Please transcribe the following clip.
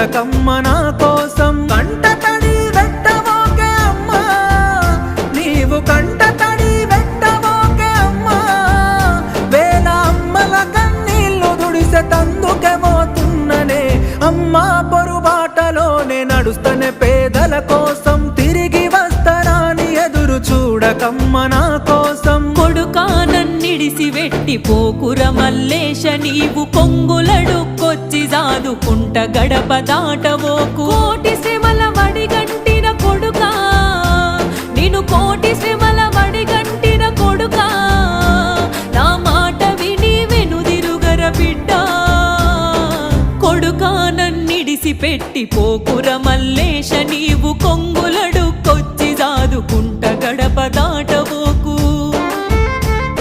చూడకమ్మ నా కోసం కంట తడి వెట్టవోకే అమ్మా నీవు కంట తడి వెట్టవోకే అమ్మా వేల అమ్మల కన్నీళ్లు దుడిసె తందుకే పోతున్ననే అమ్మా పొరుబాటలోనే నడుస్తనే పేదల కోసం తిరిగి వస్తరాని ఎదురు చూడకమ్మ నా కోసం కొడుకా నన్నిడిసి వెట్టి పోకుర మల్లేశ నీవు కొంగులడుక్కొచ్చి జాదుకుంట గడప దాటవోకు కోటి శ్రమల వడిగంటిన కొడుకా నిన్ను కోటి శ్రమల వడిగంటిన కొడుకా నా మాట విని వెనుదిరుగర బిడ్డ కొడుకా నన్నిడిసి పెట్టి పోకుర మల్లేశ నీవు కొంగుల